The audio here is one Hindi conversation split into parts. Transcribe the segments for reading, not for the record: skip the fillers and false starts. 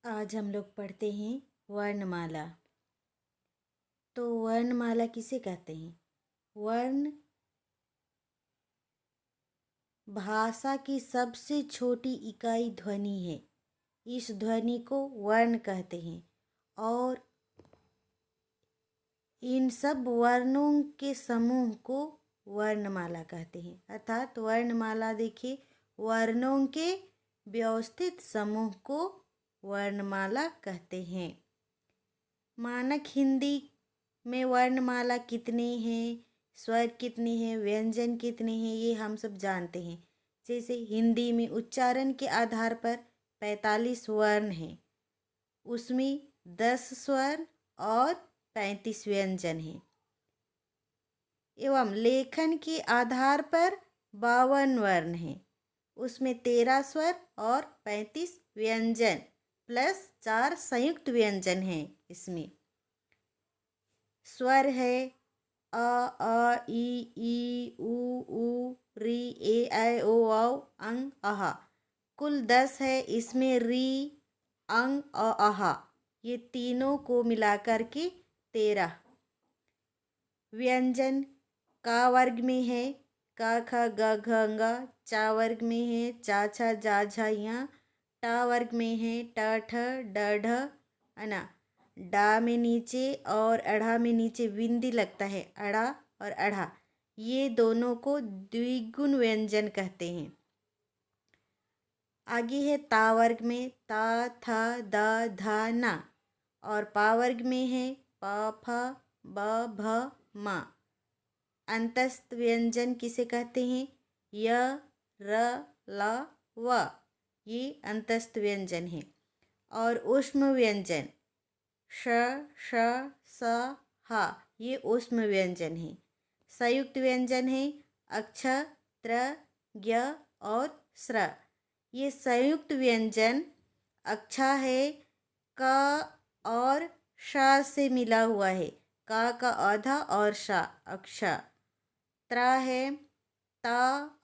आज हम लोग पढ़ते हैं वर्णमाला। तो वर्णमाला किसे कहते हैं? वर्ण भाषा की सबसे छोटी इकाई ध्वनि है। इस ध्वनि को वर्ण कहते हैं और इन सब वर्णों के समूह को वर्णमाला कहते हैं। अर्थात वर्णमाला देखिए, वर्णों के व्यवस्थित समूह को वर्णमाला कहते हैं। मानक हिंदी में वर्णमाला कितने हैं, स्वर कितने हैं, व्यंजन कितने हैं, ये हम सब जानते हैं। जैसे हिंदी में उच्चारण के आधार पर 45 वर्ण हैं, उसमें 10 स्वर और 35 व्यंजन हैं। एवं लेखन के आधार पर 52 वर्ण हैं, उसमें 13 स्वर और 35 व्यंजन प्लस 4 संयुक्त व्यंजन हैं। इसमें स्वर है अ, ई, उ, री, ए, ऐ, ओ, औ, अंग, अहा। कुल 10 है। इसमें री, अंग और अहा ये तीनों को मिलाकर के 13। व्यंजन का वर्ग में है का, ख, ग, घ, ङ। चा वर्ग में है चा, छा, जा, झा, या। टा वर्ग में है ट, ठ, ड, ढ, अना। डा में नीचे और अढ़ा में नीचे बिंदी लगता है, अड़ा और अढ़ा। ये दोनों को द्विगुण व्यंजन कहते हैं। आगे है ता वर्ग में ता, था, दा, धा, ना। और पा वर्ग में है पा, फा, ब, भ, मा। अंतस्थ व्यंजन किसे कहते हैं? य, र, ल, व। ये अंतस्थ व्यंजन है। और ऊष्म व्यंजन श, श, स, ह ये ऊष्म व्यंजन है। संयुक्त व्यंजन है अक्ष, त्र, ज्ञ और स्र। ये संयुक्त व्यंजन अक्षा है क और श से मिला हुआ है, का आधा और श अक्षा। त्रा है ता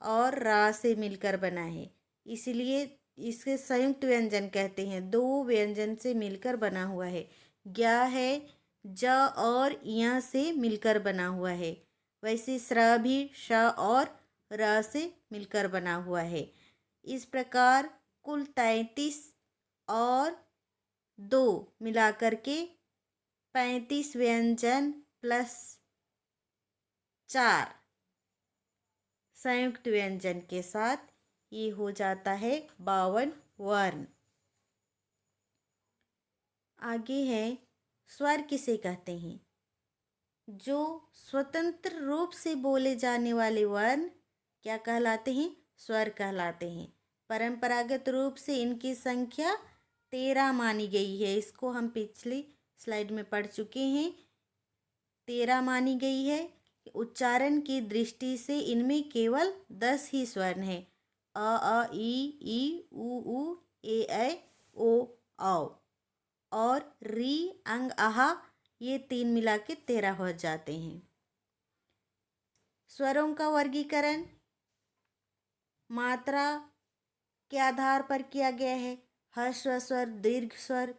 और रा से मिलकर बना है, इसलिए इसे संयुक्त व्यंजन कहते हैं। दो व्यंजन से मिलकर बना हुआ है। ज्ञा है ज और य से मिलकर बना हुआ है। वैसे स्र भी श और र से मिलकर बना हुआ है। इस प्रकार कुल 33 और 2 मिलाकर के 35 व्यंजन प्लस 4 संयुक्त व्यंजन के साथ ये हो जाता है 52 वर्ण। आगे है स्वर किसे कहते हैं? जो स्वतंत्र रूप से बोले जाने वाले वर्ण क्या कहलाते हैं? स्वर कहलाते हैं। परंपरागत रूप से इनकी संख्या 13 मानी गई है। इसको हम पिछली स्लाइड में पढ़ चुके हैं। 13 मानी गई है। उच्चारण की दृष्टि से इनमें केवल 10 ही स्वर्ण हैं। अ, ई, उ, ए, ऐ, ओ, औ। और री, अंग, आहा ये 3 मिला के 13 हो जाते हैं। स्वरों का वर्गीकरण मात्रा के आधार पर किया गया है। ह्रस्व स्वर, दीर्घ स्वर,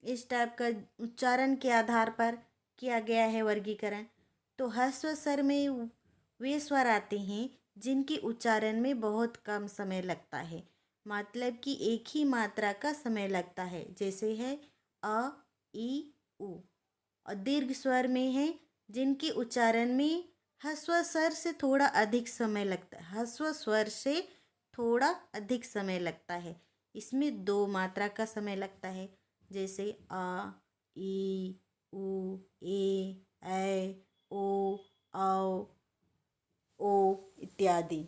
इस टाइप का उच्चारण के आधार पर किया गया है वर्गीकरण। तो ह्रस्व स्वर में वे स्वर आते हैं जिनके उच्चारण में बहुत कम समय लगता है, मतलब कि एक ही मात्रा का समय लगता है। जैसे है अ, ई, उ। और दीर्घ स्वर में है जिनके उच्चारण में ह्रस्व स्वर से थोड़ा अधिक समय लगता है, ह्रस्व स्वर से थोड़ा अधिक समय लगता है। इसमें 2 मात्रा का समय लगता है, जैसे आ, ई, उ, ए, ऐ, ओ, औ, ओ इत्यादि।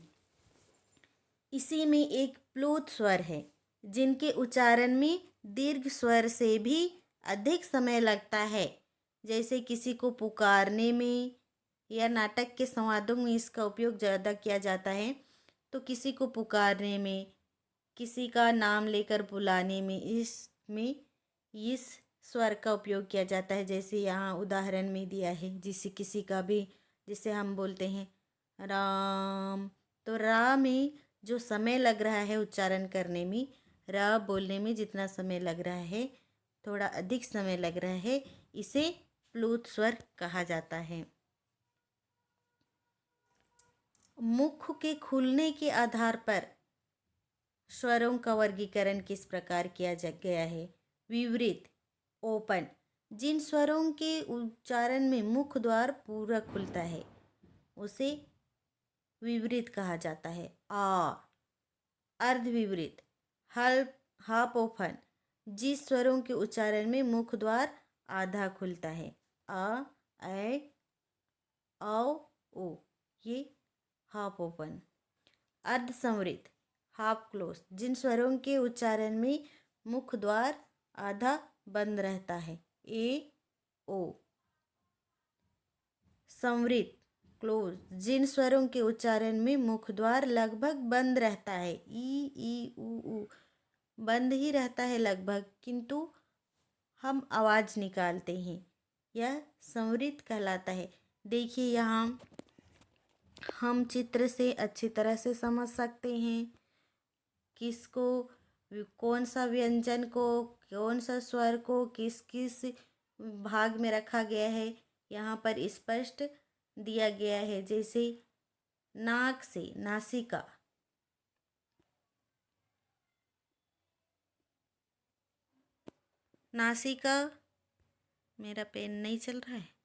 इसी में एक प्लुत स्वर है जिनके उच्चारण में दीर्घ स्वर से भी अधिक समय लगता है। जैसे किसी को पुकारने में या नाटक के संवादों में इसका उपयोग ज़्यादा किया जाता है। तो किसी को पुकारने में, किसी का नाम लेकर बुलाने में इसमें इस स्वर का उपयोग किया जाता है। जैसे यहाँ उदाहरण में दिया है, जिसे किसी का भी, जिसे हम बोलते हैं राम, तो रा में जो समय लग रहा है उच्चारण करने में, र बोलने में जितना समय लग रहा है, थोड़ा अधिक समय लग रहा है, इसे प्लूत स्वर कहा जाता है। मुख के खुलने के आधार पर स्वरों का वर्गीकरण किस प्रकार किया गया है? विवरित, ओपन। जिन स्वरों के उच्चारण में मुख द्वार पूरा खुलता है उसे विवरित कहा जाता है। आ। अर्धविवरित, हल्प, हाफ ओपन। जिस स्वरों के उच्चारण में मुख द्वार आधा खुलता है, अ, ऐ, औ, ओ, ये हाफ ओपन। अर्धसंवरित, हाफ क्लोज। जिन स्वरों के उच्चारण में मुख द्वार आधा बंद रहता है, ए, ओ। संवरित, क्लोज। जिन स्वरों के उच्चारण में मुख द्वार लगभग बंद रहता है, ई, उ, बंद ही रहता है लगभग, किंतु हम आवाज़ निकालते हैं, यह संवरित कहलाता है। देखिए यहाँ हम चित्र से अच्छी तरह से समझ सकते हैं किसको, कौन सा व्यंजन को, कौन सा स्वर को किस किस भाग में रखा गया है, यहाँ पर स्पष्ट दिया गया है। जैसे नाक से नासिका, नासिका, मेरा पेन नहीं चल रहा है।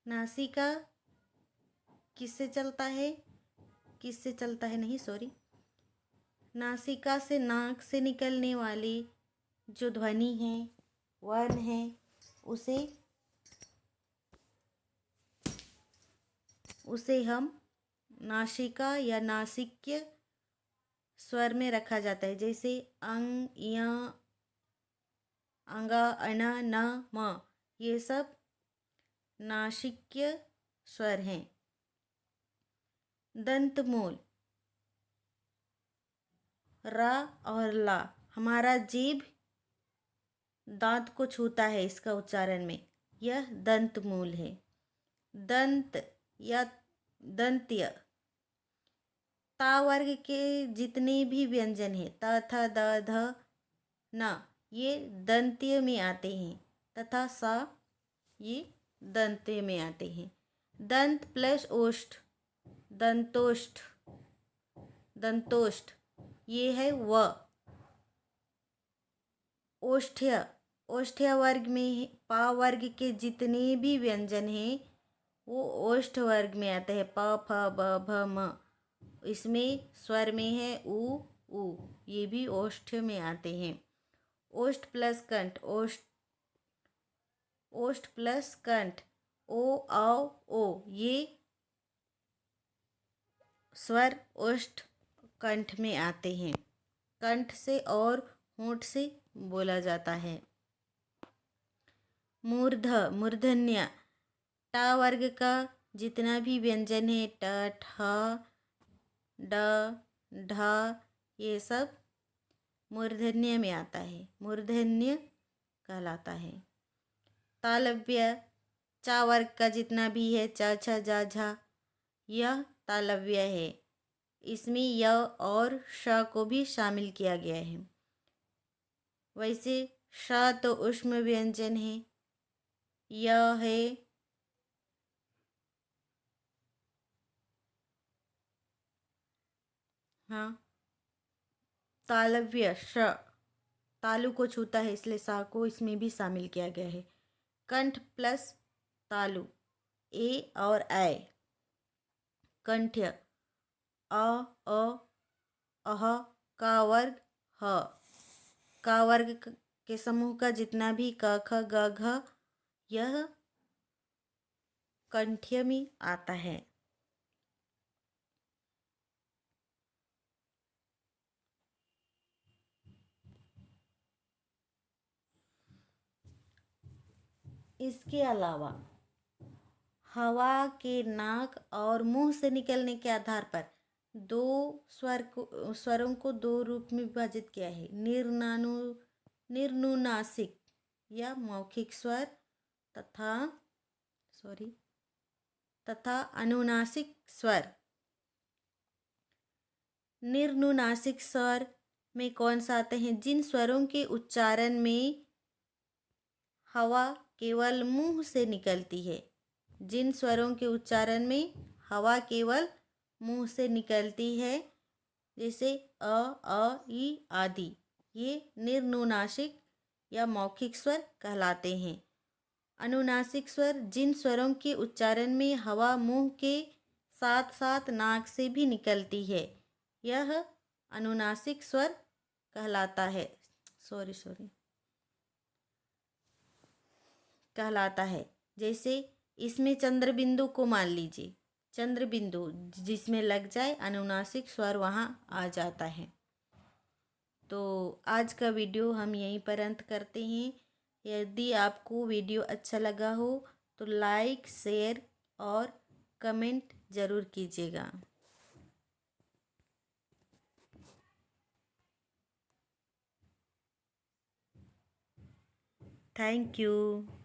नासिका किससे चलता है, किससे चलता है नहीं, सॉरी। नासिका से नाक से निकलने वाली जो ध्वनि है, वर्ण है, उसे हम नासिका या नासिक्य स्वर में रखा जाता है। जैसे अंग, य, अंगा, अण, न, म, ये सब नासिक्य स्वर हैं। दंतमूल, रा और ला, हमारा जीभ दांत को छूता है इसका उच्चारण में, यह दंतमूल है। दंत या दंत्य, ता वर्ग के जितने भी व्यंजन हैं, त, थ, द, ध, न, ये दंत्य में आते हैं, तथा सा, ये दंत्य में आते हैं। दंत प्लस ओष्ठ, दंतोष्ठ, दंतोष्ठ, ये है व। ओष्ठ्य, ओष्ठ्य वर्ग में पा वर्ग के जितने भी व्यंजन हैं वो ओष्ठ वर्ग में आते हैं। प, फ, ब, भ, म, इसमें स्वर में है उ, उ, ये भी ओष्ठ्य में आते हैं। ओष्ठ प्लस कंठ, ओष्ठ प्लस कंठ, ओ, औ, ओ, ये स्वर ओष्ठ कंठ में आते हैं। कंठ से और होंठ से बोला जाता है। मूर्ध, मूर्धन्य, ट वर्ग का जितना भी व्यंजन है, ट, ठ, ड, ढ, ये सब मूर्धन्य में आता है, मूर्धन्य कहलाता है। तालव्य, चा वर्ग का जितना भी है, च, छ, जा, झा, यह तालव्य है। इसमें य और श को भी शामिल किया गया है। वैसे श तो ऊष्म व्यंजन है, य है हाँ तालव्य, श तालु को छूता है इसलिए सा को इसमें भी शामिल किया गया है। कंठ प्लस तालु, ए और ऐ। कंठ्य, अ, अह, का वर्ग, ह। का वर्ग के समूह का जितना भी क, ख, ग, घ, यह कंठ्य में आता है। इसके अलावा हवा के नाक और मुंह से निकलने के आधार पर दो स्वरों को दो रूप में विभाजित किया है। निर्नुनासिक या मौखिक स्वर तथा अनुनासिक स्वर। निर्नुनासिक स्वर में कौन सा आते हैं? जिन स्वरों के उच्चारण में हवा केवल मुंह से निकलती है। जिन स्वरों के उच्चारण में हवा केवल मुंह से निकलती है, जैसे ई आदि, ये निर्नुनासिक या मौखिक स्वर कहलाते हैं। अनुनासिक स्वर जिन स्वरों के उच्चारण में हवा मुंह के साथ साथ नाक से भी निकलती है, यह अनुनासिक स्वर कहलाता है। कहलाता है। जैसे इसमें चंद्र बिंदु को मान लीजिए, चंद्र बिंदु जिसमें लग जाए अनुनासिक स्वर वहाँ आ जाता है। तो आज का वीडियो हम यहीं पर अंत करते हैं। यदि आपको वीडियो अच्छा लगा हो तो लाइक, शेयर और कमेंट ज़रूर कीजिएगा। Thank you.